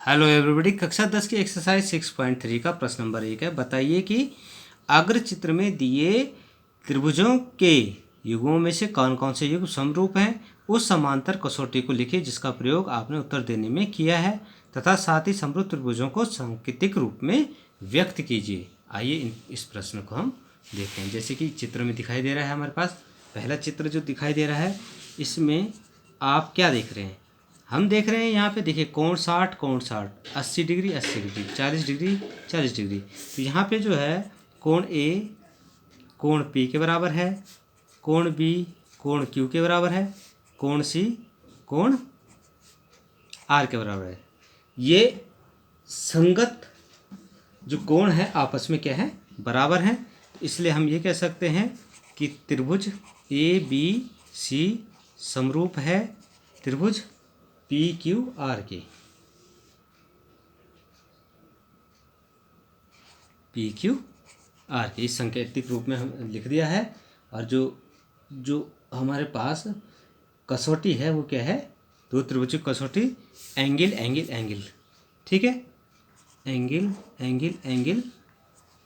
Hello everybody. कक्षा 10 की exercise 6.3 का प्रश्न नंबर 1 है। बताइए कि अग्र चित्र में दिए त्रिभुजों के युगों में से कौन कौन से युग समरूप हैं। उस समांतर कसौटी को लिखिए जिसका प्रयोग आपने उत्तर देने में किया है तथा साथ ही समरूप त्रिभुजों को सांकेतिक रूप में व्यक्त कीजिए। आइए इस प्रश्न को हम देखते हैं। जैसे कि चित्र में दिखाई दे रहा है, हमारे पास पहला चित्र जो दिखाई दे रहा है, इसमें आप क्या देख रहे हैं? हम देख रहे हैं यहाँ पे देखिए कोण 60 कोण 60, 80 डिग्री 80 डिग्री, 40 डिग्री 40 डिग्री। तो यहाँ पे जो है कोण ए कोण पी के बराबर है, कोण बी कोण क्यू के बराबर है, कोण सी कोण आर के बराबर है। ये संगत जो कोण है आपस में क्या है, बराबर हैं। तो इसलिए हम ये कह सकते हैं कि त्रिभुज ए बी सी समरूप है त्रिभुज पी क्यू आर के। पी क्यू आर के इस सांकेतिक रूप में हम लिख दिया है। और जो जो हमारे पास कसौटी है वो क्या है, दो त्रिभुज कसौटी एंगल एंगल एंगल, ठीक है। एंगल एंगल एंगल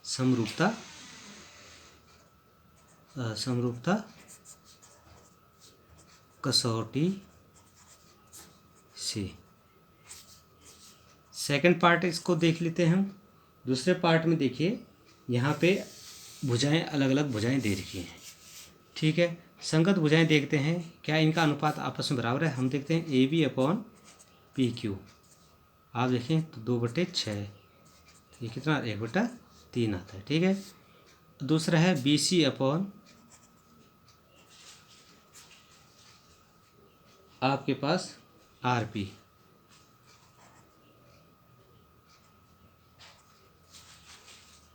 समरूपता समरूपता कसौटी से। सेकंड पार्ट इसको देख लेते हैं हम। दूसरे पार्ट में देखिए यहाँ पे भुजाएं अलग अलग भुजाएं दे रखी हैं, ठीक है। संगत भुजाएं देखते हैं क्या इनका अनुपात आपस में बराबर है। हम देखते हैं A B upon P Q, आप देखें तो 2/6, ये कितना 1/3 आता है, ठीक है। दूसरा है बी सी अपॉन आपके पास आर पी,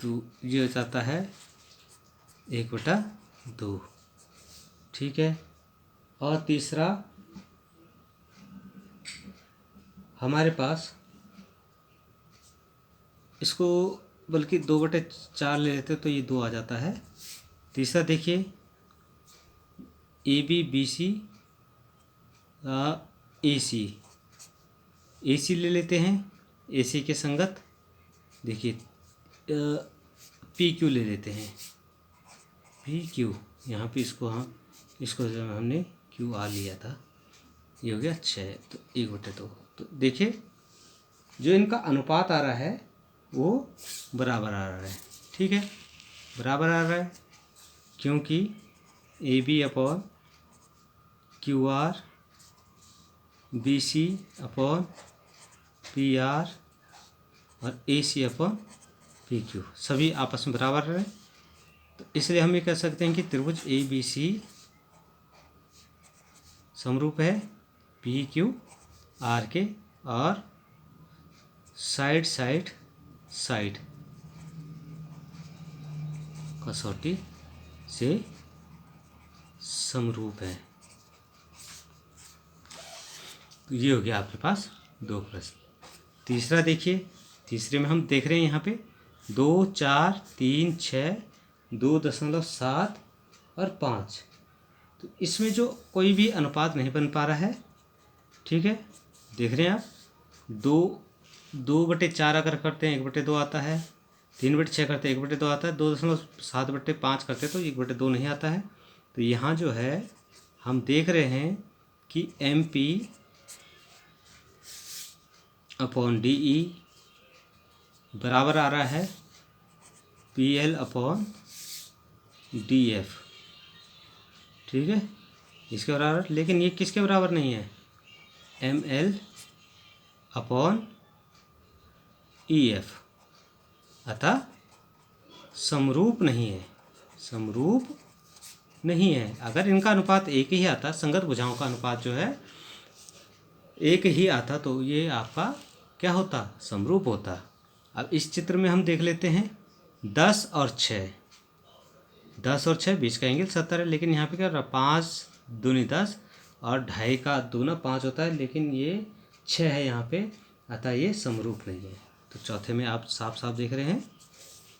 तो ये हो जाता है 1/2, ठीक है। और तीसरा हमारे पास इसको बल्कि 2/4 ले लेते तो ये 2 आ जाता है। तीसरा देखिए ए बी बी सी ए सी ले लेते हैं, ए सी के संगत देखिए पी क्यू ले लेते हैं, पी क्यू यहाँ पे इसको जो हमने क्यू आर लिया था, ये हो गया 6, तो 1/2। तो देखिए जो इनका अनुपात आ रहा है वो बराबर आ रहा है, ठीक है, बराबर आ रहा है क्योंकि A B upon Q R, B C upon P R और A C upon P Q सभी आपस में बराबर है। तो इसलिए हम ये कह सकते हैं कि त्रिभुज ए बी सी समरूप है पी क्यू आर के और साइड साइड साइड कसौटी से समरूप है। तो ये हो गया आपके पास 2 प्रश्न। तीसरा देखिए, तीसरे में हम देख रहे हैं यहाँ पे 2 4 3 6 2.7 और 5। तो इसमें जो कोई भी अनुपात नहीं बन पा रहा है, ठीक है, देख रहे हैं आप। 2/4 अगर करते हैं 1/2 आता है, 3/6 करते हैं 1/2 आता है, 2.7/5 करते तो 1/2 नहीं आता है। तो यहाँ जो है हम देख रहे हैं कि M P upon D E बराबर आ रहा है P L upon D F, ठीक है, इसके बराबर। लेकिन ये किसके बराबर नहीं है, M L upon E F, अतः समरूप नहीं है, समरूप नहीं है। अगर इनका अनुपात एक ही आता, संगत भुजाओं का अनुपात जो है एक ही आता, तो ये आपका क्या होता, समरूप होता। अब इस चित्र में हम देख लेते हैं 10 और 6, 10 और 6 बीच का एंगल 70 है। लेकिन यहाँ पे क्या हो रहा है, 5 दूनी 10 और 2.5 का दूना 5 होता है, लेकिन ये 6 है यहाँ पे, अतः ये समरूप नहीं है। तो चौथे में आप साफ साफ देख रहे हैं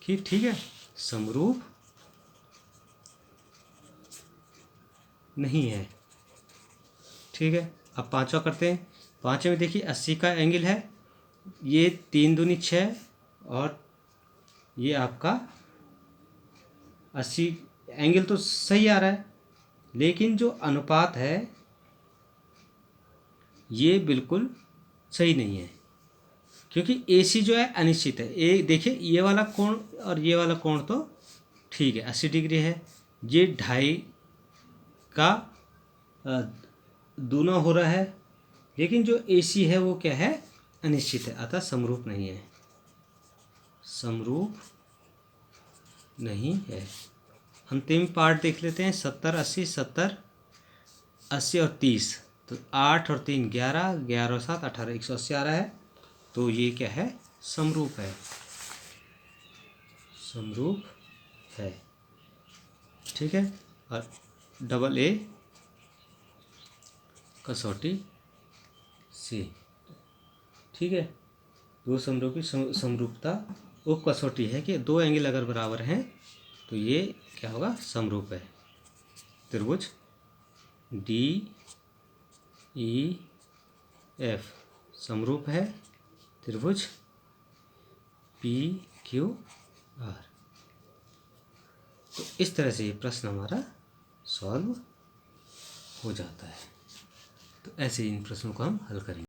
कि ठीक है, समरूप नहीं है, ठीक है। अब पांचवा करते हैं। पांचवें में देखिए 80 का एंगल है ये 3 दूनी 6 और ये आपका 80, एंगल तो सही आ रहा है, लेकिन जो अनुपात है ये बिल्कुल सही नहीं है, क्योंकि AC जो है अनिश्चित है। देखिए ये वाला कोण और ये वाला कोण तो ठीक है 80 डिग्री है, ये 2.5 का दूना हो रहा है, लेकिन जो AC है वो क्या है, अनिश्चित है, अतः समरूप नहीं है, समरूप नहीं है। अंतिम पार्ट देख लेते हैं। 70 80, 70 80 और 30, तो 8 और 3 11, 11 और 7 18, 180 आ रहा है, तो ये क्या है, समरूप है, समरूप है। ठीक है। और डबल A कसौटी C। ठीक है, दो समरूप की समरूपता वो कसौटी है कि दो एंगल अगर बराबर हैं तो ये क्या होगा, समरूप है। त्रिभुज DEF समरूप है त्रिभुज PQR। तो इस तरह से ये प्रश्न हमारा सॉल्व हो जाता है। तो ऐसे इन प्रश्नों को हम हल करेंगे।